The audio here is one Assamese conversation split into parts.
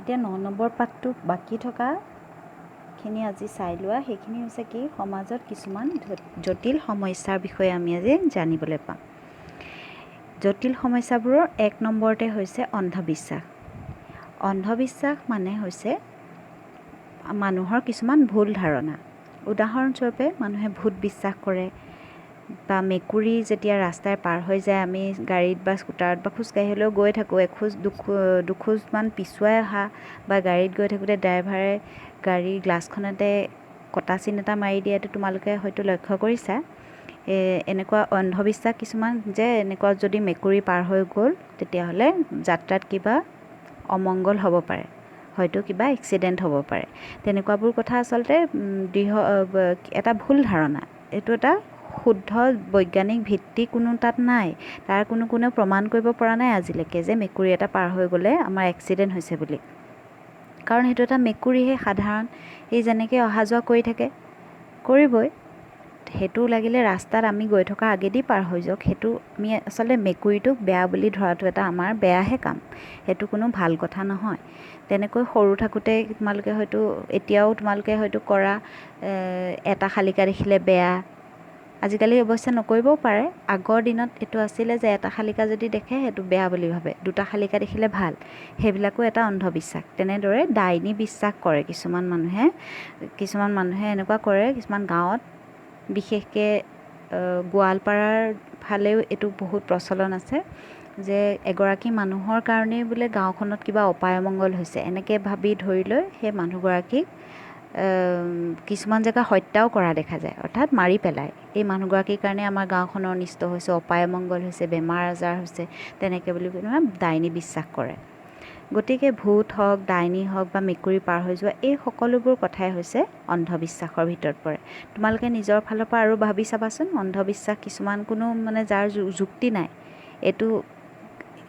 এতিয়া 9 নম্বৰ পাঠটো বাকী থকাখিনি আজি চাই লোৱা। সেইখিনি হৈছে কি, সমাজত কিছুমান জটিল সমস্যাৰ বিষয়ে আমি আজি জানিবলৈ পাম। জটিল সমস্যাবোৰৰ 1 নম্বৰতে হৈছে অন্ধবিশ্বাস। অন্ধবিশ্বাস মানে হৈছে মানুহৰ কিছুমান ভুল ধাৰণা। উদাহৰণস্বৰূপে মানুহে ভূত বিশ্বাস কৰে, বা মেকুৰী যেতিয়া ৰাস্তাই পাৰ হৈ যায়, আমি গাড়ীত বা স্কুটাৰত বা খোজকাঢ়ি হ'লেও গৈ থাকোঁ, এখোজ দুখোজমান পিছুৱাই অহা, বা গাড়ীত গৈ থাকোঁতে ড্ৰাইভাৰে গাড়ীৰ গ্লাছখনতে কটা চিন এটা মাৰি দিয়াটো তোমালোকে হয়তো লক্ষ্য কৰিছা। এনেকুৱা অন্ধবিশ্বাস কিছুমান, যে এনেকুৱা যদি মেকুৰী পাৰ হৈ গ'ল তেতিয়াহ'লে যাত্ৰাত কিবা অমংগল হ'ব পাৰে, হয়তো কিবা এক্সিডেণ্ট হ'ব পাৰে। তেনেকুৱাবোৰ কথা আচলতে এটা ভুল ধাৰণা। এইটো এটা শুদ্ধ বৈজ্ঞানিক ভিত্তি কোনো তাত নাই। তাৰ কোনেও প্ৰমাণ কৰিব পৰা নাই আজিলৈকে যে মেকুৰী এটা পাৰ হৈ গ'লে আমাৰ এক্সিডেণ্ট হৈছে বুলি। কাৰণ সেইটো এটা মেকুৰীহে, সাধাৰণ এই যেনেকৈ অহা যোৱা কৰি থাকে, কৰিবই। সেইটো লাগিলে ৰাস্তাত আমি গৈ থকা আগেদি পাৰ হৈ যাওক। সেইটো আমি আচলতে মেকুৰীটোক বেয়া বুলি ধৰাটো এটা আমাৰ বেয়াহে কাম, সেইটো কোনো ভাল কথা নহয়। তেনেকৈ সৰু থাকোঁতে তোমালোকে হয়তো কৰা, এটা শালিকা দেখিলে বেয়া। আজিকালি অৱশ্যে নকৰিবও পাৰে। আগৰ দিনত এইটো আছিলে যে এটা শালিকা যদি দেখে সেইটো বেয়া বুলি ভাবে, 2টা শালিকা দেখিলে ভাল। সেইবিলাকো এটা অন্ধবিশ্বাস। তেনেদৰে ডাইনী বিশ্বাস কৰে কিছুমান মানুহে এনেকুৱা কৰে। কিছুমান গাঁৱত, বিশেষকৈ গোৱালপাৰাৰ ফালেও এইটো বহুত প্ৰচলন আছে, যে এগৰাকী মানুহৰ কাৰণেই বোলে গাঁওখনত কিবা অপায় অমংগল হৈছে, এনেকৈ ভাবি ধৰি লৈ সেই মানুহগৰাকীক কিছুমান জেগা হত্যাও কৰা দেখা যায়, অৰ্থাৎ মাৰি পেলায়। এই মানুহগৰাকীৰ কাৰণে আমাৰ গাঁওখনৰ অনিষ্ট হৈছে, অপায় অমংগল হৈছে, বেমাৰ আজাৰ হৈছে, তেনেকৈ বুলি ডাইনী বিশ্বাস কৰে। গতিকে ভূত হওক, ডাইনী হওক বা মেকুৰী পাৰ হৈ যোৱা, এই সকলোবোৰ কথাই হৈছে অন্ধবিশ্বাসৰ ভিতৰত পৰে। তোমালোকে নিজৰ ফালৰ পৰা আৰু ভাবি চাবাচোন, অন্ধবিশ্বাস কিছুমান কোনো যাৰ যুক্তি নাই, এইটো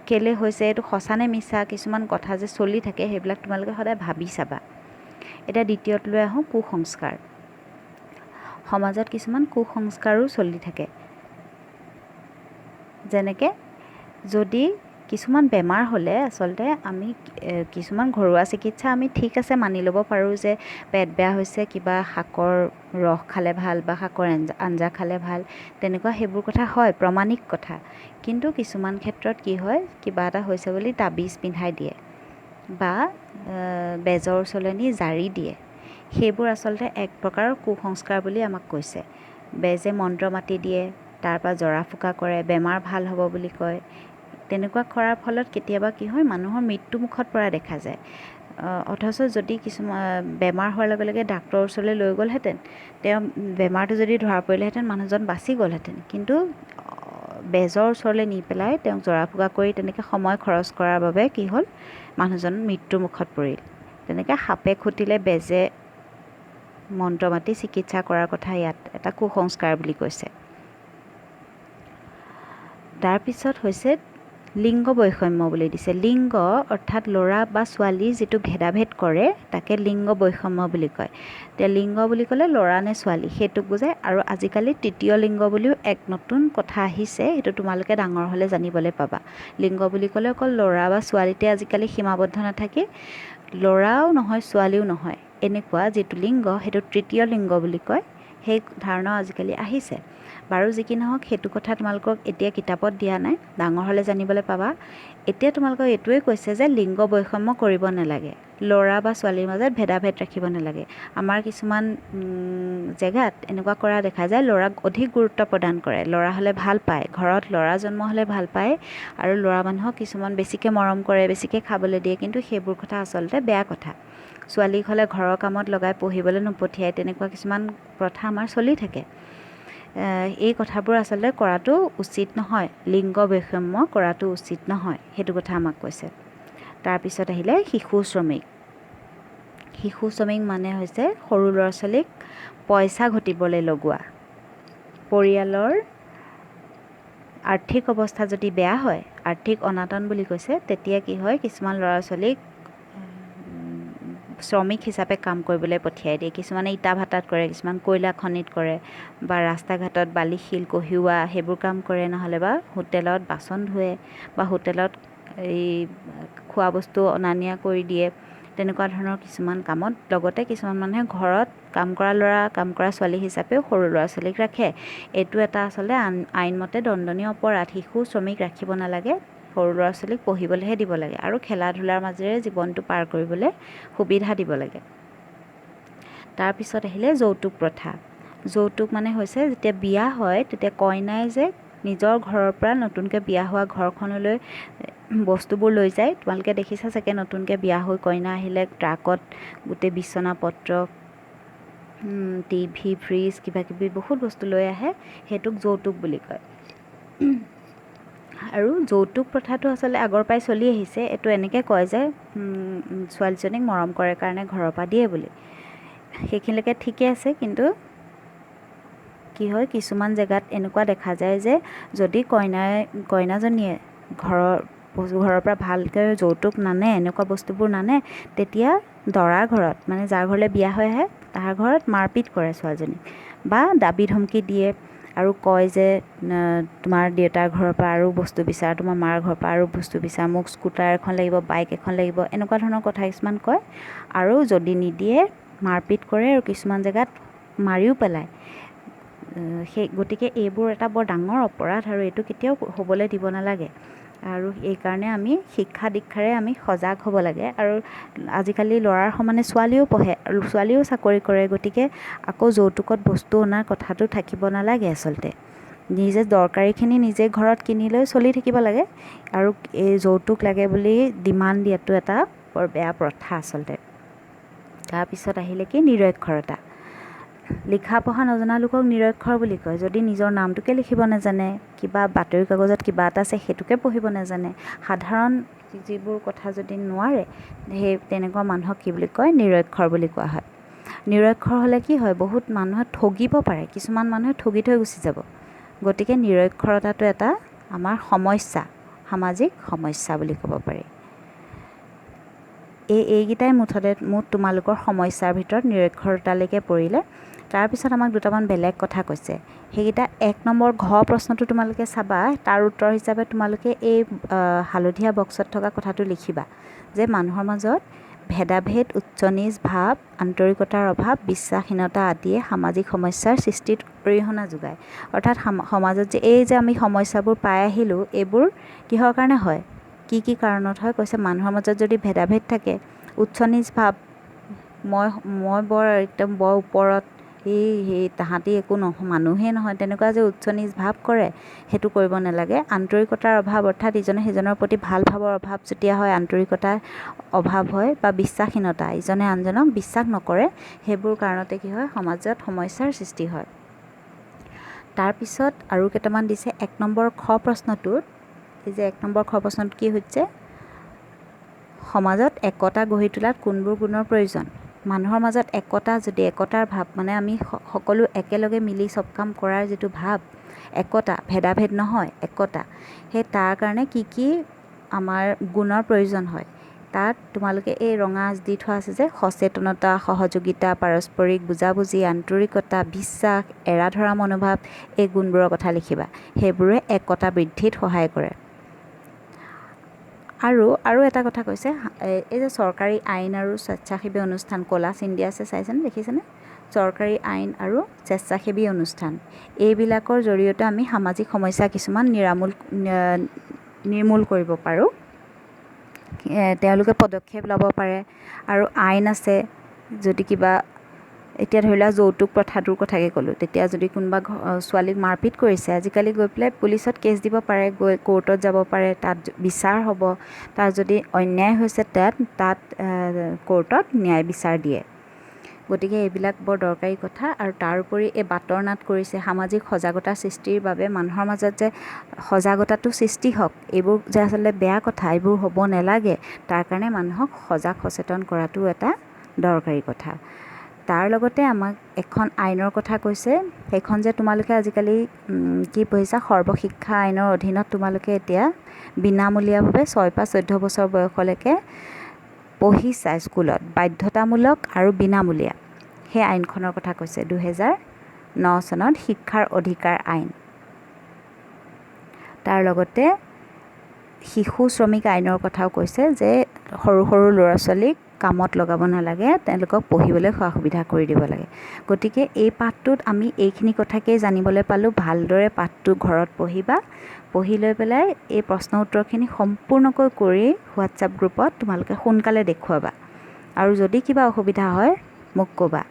কেলে হৈছে, এইটো সঁচা নে মিছা, কিছুমান কথা যে চলি থাকে, সেইবিলাক তোমালোকে সদায় ভাবি চাবা। এতিয়া দ্বিতীয়ত লৈ আহোঁ, কুসংস্কাৰ। সমাজত কিছুমান কুসংস্কাৰো চলি থাকে। যেনেকৈ যদি কিছুমান বেমাৰ হ'লে আচলতে আমি কিছুমান ঘৰুৱা চিকিৎসা আমি ঠিক আছে মানি ল'ব পাৰোঁ, যে পেট বেয়া হৈছে, কিবা শাকৰ ৰস খালে ভাল বা শাকৰ আঞ্জা খালে ভাল, তেনেকুৱা সেইবোৰ কথা হয়, প্ৰমাণিক কথা। কিন্তু কিছুমান ক্ষেত্ৰত কি হয়, কিবা এটা হৈছে বুলি তাবিজ পিন্ধাই দিয়ে বা বেজৰ ওচৰলৈ নি জাৰি দিয়ে। সেইবোৰ আচলতে এক প্ৰকাৰৰ কুসংস্কাৰ বুলি আমাক কৈছে। বেজে মন্ত্ৰ মাতি দিয়ে, তাৰপৰা জৰা ফুকা কৰে, বেমাৰ ভাল হ'ব বুলি কয়। তেনেকুৱা কৰাৰ ফলত কেতিয়াবা কি হয়, মানুহৰ মৃত্যু মুখত পৰা দেখা যায়। অথচ যদি কিছুমান বেমাৰ হোৱাৰ লগে লগে ডাক্তৰৰ ওচৰলৈ লৈ গ'লহেঁতেন, তেওঁ বেমাৰটো যদি ধৰা পৰিলেহেঁতেন, মানুহজন বাচি গ'লহেঁতেন। কিন্তু বেজৰ ওচৰলৈ নি পেলাই তেওঁক জৰা ফুকা কৰি তেনেকৈ সময় খৰচ কৰাৰ বাবে কি হ'ল, মানুহজন মৃত্যুৰ মুখত পৰিল। তেনেকৈ সাপে খুটিলে বেজে মন্ত্ৰ মাতি চিকিৎসা কৰাৰ কথা ইয়াত এটা কুসংস্কাৰ বুলি কৈছে। তাৰপিছত হৈছে লিংগ বৈষম্য বুলি দিছে। লিংগ অৰ্থাৎ ল'ৰা বা ছোৱালীৰ যিটো ভেদাভেদ কৰে, তাকে লিংগ বৈষম্য বুলি কয়। এতিয়া লিংগ বুলি ক'লে ল'ৰা নে ছোৱালী সেইটোক বুজায়। আৰু আজিকালি তৃতীয় লিংগ বুলিও এক নতুন কথা আহিছে, সেইটো তোমালোকে ডাঙৰ হ'লে জানিবলৈ পাবা। লিংগ বুলি ক'লে অকল ল'ৰা বা ছোৱালীতে আজিকালি সীমাবদ্ধ নাথাকি, ল'ৰাও নহয় ছোৱালীও নহয়, এনেকুৱা যিটো লিংগ সেইটো তৃতীয় লিংগ বুলি কয়। সেই ধাৰণাও আজিকালি আহিছে। বাৰু যি কি নহওক, সেইটো কথা তোমালোকক এতিয়া কিতাপত দিয়া নাই, ডাঙৰ হ'লে জানিবলৈ পাবা। এতিয়া তোমালোকক এইটোৱে কৈছে যে লিংগ বৈষম্য কৰিব নালাগে, ল'ৰা বা ছোৱালীৰ মাজত ভেদাভেদ ৰাখিব নালাগে। আমাৰ কিছুমান জেগাত এনেকুৱা কৰা দেখা যায়, ল'ৰাক অধিক গুৰুত্ব প্ৰদান কৰে, ল'ৰা হ'লে ভাল পায়, ঘৰত ল'ৰা জন্ম হ'লে ভাল পায়, আৰু ল'ৰা মানুহক কিছুমান বেছিকৈ মৰম কৰে, বেছিকৈ খাবলৈ দিয়ে। কিন্তু সেইবোৰ কথা আচলতে বেয়া কথা। ছোৱালীক হ'লে ঘৰৰ কামত লগাই পঢ়িবলৈ নপঠিয়ায়, তেনেকুৱা কিছুমান প্ৰথা আমাৰ চলি থাকে। এই কথাবোৰ আচলতে কৰাটো উচিত নহয়, লিংগ বৈষম্য কৰাটো উচিত নহয়, সেইটো কথা আমাক কৈছে। তাৰপিছত আহিলে শিশু শ্ৰমিক। শিশু শ্ৰমিক মানে হৈছে সৰু ল'ৰা ছোৱালীক পইচা ঘটিবলৈ লগোৱা। পৰিয়ালৰ আৰ্থিক অৱস্থা যদি বেয়া হয়, আৰ্থিক অনাটন বুলি কৈছে, তেতিয়া কি হয়, কিছুমান ল'ৰা ছোৱালীক শ্ৰমিক হিচাপে কাম কৰিবলৈ পঠিয়াই দিয়ে। কিছুমানে ইটা ভাটাত কৰে, কিছুমান কয়লা খনিত কৰে, বা ৰাস্তা ঘাটত বালি শিল কঢ়িওৱা সেইবোৰ কাম কৰে, নহ'লে বা হোটেলত বাচন ধুৱে, বা হোটেলত এই খোৱা বস্তু অনা নিয়া কৰি দিয়ে। তেনেকুৱা ধৰণৰ কিছুমান কামত। লগতে কিছুমান মানুহে ঘৰত কাম কৰা ল'ৰা কাম কৰা ছোৱালী হিচাপেও সৰু ল'ৰা ছোৱালীক ৰাখে। এইটো এটা আচলতে আইনমতে দণ্ডনীয় অপৰাধ। শিশু শ্ৰমিক ৰাখিব নালাগে, সৰু ল'ৰা ছোৱালীক পঢ়িবলৈহে দিব লাগে আৰু খেলা ধূলাৰ মাজেৰে জীৱনটো পাৰ কৰিবলৈ সুবিধা দিব লাগে। তাৰপিছত আহিলে যৌতুক প্ৰথা। যৌতুক মানে হৈছে যেতিয়া বিয়া হয় তেতিয়া কইনাই যে নিজৰ ঘৰৰ পৰা নতুনকৈ বিয়া হোৱা ঘৰখনলৈ বস্তুবোৰ লৈ যায়। তোমালোকে দেখিছা চাগে, নতুনকৈ বিয়া হৈ কইনা আহিলে ট্ৰাকত গোটেই বিচনা পত্ৰ, টিভি, ফ্ৰিজ, কিবাকিবি বহুত বস্তু লৈ আহে। সেইটোক যৌতুক বুলি কয়। আৰু যৌতুক প্ৰথাটো আচলতে আগৰ পৰাই চলি আহিছে। এইটো এনেকৈ কয় যে ছোৱালীজনীক মৰম কৰে কাৰণে ঘৰৰ পৰা দিয়ে বুলি। সেইখিনিলৈকে ঠিকে আছে, কিন্তু কি হয় কিছুমান জেগাত এনেকুৱা দেখা যায় যে যদি কইনাজনীয়ে ঘৰৰ পৰা ভালকৈ যৌতুক নানে, এনেকুৱা বস্তুবোৰ নানে, তেতিয়া দৰাৰ ঘৰত মানে যাৰ ঘৰলৈ বিয়া হৈ আহে তাৰ ঘৰত মাৰপিট কৰে ছোৱালীজনীক বা দাবী ধমকি দিয়ে আৰু কয় যে তোমাৰ দেউতাৰ ঘৰৰ পৰা আৰু বস্তু বিচাৰ, তোমাৰ মাৰ ঘৰৰ পৰা আৰু বস্তু বিচাৰ, মোক স্কুটাৰ এখন লাগিব, বাইক এখন লাগিব, এনেকুৱা ধৰণৰ কথা কিছুমান কয়। আৰু যদি নিদিয়ে মাৰপিট কৰে আৰু কিছুমান জেগাত মাৰিও পেলায়। গতিকে এইবোৰ এটা বৰ ডাঙৰ অপৰাধ আৰু এইটো কেতিয়াও হ'বলৈ দিব নালাগে। আৰু এইকাৰণে আমি শিক্ষা দীক্ষাৰে আমি সজাগ হ'ব লাগে। আৰু আজিকালি ল'ৰাৰ সমানে ছোৱালীও পঢ়ে আৰু ছোৱালীও চাকৰি কৰে। গতিকে আকৌ যৌতুকত বস্তু অনাৰ কথাটো থাকিব নালাগে। আচলতে নিজে দৰকাৰীখিনি নিজে ঘৰত কিনি লৈ চলি থাকিব লাগে। আৰু এই যৌতুক লাগে বুলি ডিমাণ্ড দিয়াটো এটা বৰ বেয়া প্ৰথা আচলতে। তাৰপিছত আহিলে কি নিৰক্ষৰতা। লিখা পঢ়া নজনা লোকক নিৰক্ষৰ বুলি কয়। যদি নিজৰ নামটোকে লিখিব নাজানে, কিবা বাতৰি কাগজত কিবা এটা আছে সেইটোকে পঢ়িব নাজানে, সাধাৰণ যিবোৰ কথা যদি নোৱাৰে, সেই তেনেকুৱা মানুহক কি বুলি কয়? নিৰক্ষৰ বুলি কোৱা হয়। নিৰক্ষৰ হ'লে কি হয়? বহুত মানুহে ঠগিব পাৰে, কিছুমান মানুহে ঠগি থৈ গুচি যাব। গতিকে নিৰক্ষৰতাটো এটা আমাৰ সমস্যা, সামাজিক সমস্যা বুলি ক'ব পাৰি। এইকেইটাই মুঠ তোমালোকৰ সমস্যাৰ ভিতৰত নিৰক্ষৰতালৈকে পৰিলে। তাৰপিছত আমাক দুটামান বেলেগ কথা কৈছে। সেইকেইটা 1 নম্বৰ ঘ প্ৰশ্নটো তোমালোকে চাবা, তাৰ উত্তৰ হিচাপে তোমালোকে এই হালধীয়া বক্সত থকা কথাটো লিখিবা যে মানুহৰ মাজত ভেদাভেদ, উচ্চ নীচ ভাৱ, আন্তৰিকতাৰ অভাৱ, বিশ্বাসহীনতা আদিয়ে সামাজিক সমস্যাৰ সৃষ্টিত অৰিহণা যোগায়। অৰ্থাৎ সমাজত যে এই যে আমি সমস্যাবোৰ পাই আহিলোঁ, এইবোৰ কিহৰ কাৰণে হয়, কি কি কাৰণত হয় কৈছে। মানুহৰ মাজত যদি ভেদাভেদ থাকে, উচ্চ নীচ ভাৱ, মই বৰ একদম বৰ ওপৰত, সেই তাহাঁতি একো মানুহেই নহয়, তেনেকুৱা যে উচ্চ নীচ ভাৱ কৰে, সেইটো কৰিব নালাগে। আন্তৰিকতাৰ অভাৱ, অৰ্থাৎ ইজনে সিজনৰ প্ৰতি ভাল ভাৱৰ অভাৱ যেতিয়া হয়, আন্তৰিকতাৰ অভাৱ হয়, বা বিশ্বাসহীনতা, ইজনে আনজনক বিশ্বাস নকৰে, সেইবোৰ কাৰণতে কি হয়? সমাজত সমস্যাৰ সৃষ্টি হয়। তাৰপিছত আৰু কেইটামান দিছে 1 নম্বৰ খ প্ৰশ্নটোত। এই যে 1 নম্বৰ খ প্ৰশ্নটোত কি হৈছে? সমাজত একতা গঢ়ি তোলাত কোনবোৰ গুণৰ প্ৰয়োজন? মানুহৰ মাজত একতা, যদি একতাৰ ভাৱ মানে আমি সকলো একেলগে মিলি চব কাম কৰাৰ যিটো ভাৱ, একতা, ভেদাভেদ নহয়, একতা, সেই তাৰ কাৰণে কি কি আমাৰ গুণৰ প্ৰয়োজন হয়? তাত তোমালোকে এই ৰঙা আঁচ দি থোৱা আছে যে সচেতনতা, সহযোগিতা, পাৰস্পৰিক বুজাবুজি, আন্তৰিকতা, বিশ্বাস, এৰা ধৰা মনোভাৱ, এই গুণবোৰৰ কথা লিখিবা। সেইবোৰে একতা বৃদ্ধিত সহায় কৰে। আৰু এটা কথা কৈছে, এই যে চৰকাৰী আইন আৰু স্বেচ্ছাসেৱী অনুষ্ঠান, কলা চিন দিয়া আছে, চাইছেনে, দেখিছেনে? চৰকাৰী আইন আৰু স্বেচ্ছাসেৱী অনুষ্ঠান, এইবিলাকৰ জৰিয়তে আমি সামাজিক সমস্যা কিছুমান নিৰ্মূল কৰিব পাৰোঁ। তেওঁলোকে পদক্ষেপ ল'ব পাৰে। আৰু আইন আছে, যদি কিবা, এতিয়া ধৰি লোৱা যৌতুক প্ৰথাটোৰ কথাকে ক'লোঁ, তেতিয়া যদি কোনোবা ছোৱালীক মাৰপিট কৰিছে, আজিকালি গৈ পেলাই পুলিচত কেছ দিব পাৰে, গৈ কোৰ্টত যাব পাৰে, তাত বিচাৰ হ'ব। তাৰ যদি অন্যায় হৈছে তাত কোৰ্টত ন্যায় বিচাৰ দিয়ে। গতিকে এইবিলাক বৰ দৰকাৰী কথা। আৰু তাৰোপৰি এই বাটৰ নাট কৰিছে, সামাজিক সজাগতা সৃষ্টিৰ বাবে মানুহৰ মাজত যে সজাগতাটো সৃষ্টি হওক, এইবোৰ যে আচলতে বেয়া কথা, এইবোৰ হ'ব নালাগে, তাৰ কাৰণে মানুহক সজাগ সচেতন কৰাটো এটা দৰকাৰী কথা। তাৰ লগতে আমাক এখন আইনৰ কথা কৈছে, সেইখন যে তোমালোকে আজিকালি কি পঢ়িছা, সৰ্বশিক্ষা আইনৰ অধীনত তোমালোকে এতিয়া বিনামূলীয়াভাৱে 6 পৰা 14 বছৰ বয়সলৈকে পঢ়িছা স্কুলত, বাধ্যতামূলক আৰু বিনামূলীয়া। সেই আইনখনৰ কথা কৈছে, 2009 চনত শিক্ষাৰ অধিকাৰ আইন। তাৰ লগতে শিশু শ্ৰমিক আইনৰ কথাও কৈছে যে সৰু সৰু ল'ৰা ছোৱালীক কামত লগাব নালাগে, তেওঁলোকক পঢ়িবলৈ সা সুবিধা কৰি দিব লাগে। গতিকে এই পাঠটোত আমি এইখিনি কথাকেই জানিবলৈ পালোঁ। ভালদৰে পাঠটো ঘৰত পঢ়িবা, পঢ়ি লৈ পেলাই এই প্ৰশ্ন উত্তৰখিনি সম্পূৰ্ণকৈ কৰি হোৱাটছআপ গ্ৰুপত তোমালোকে সোনকালে দেখুৱাবা, আৰু যদি কিবা অসুবিধা হয় মোক ক'বা।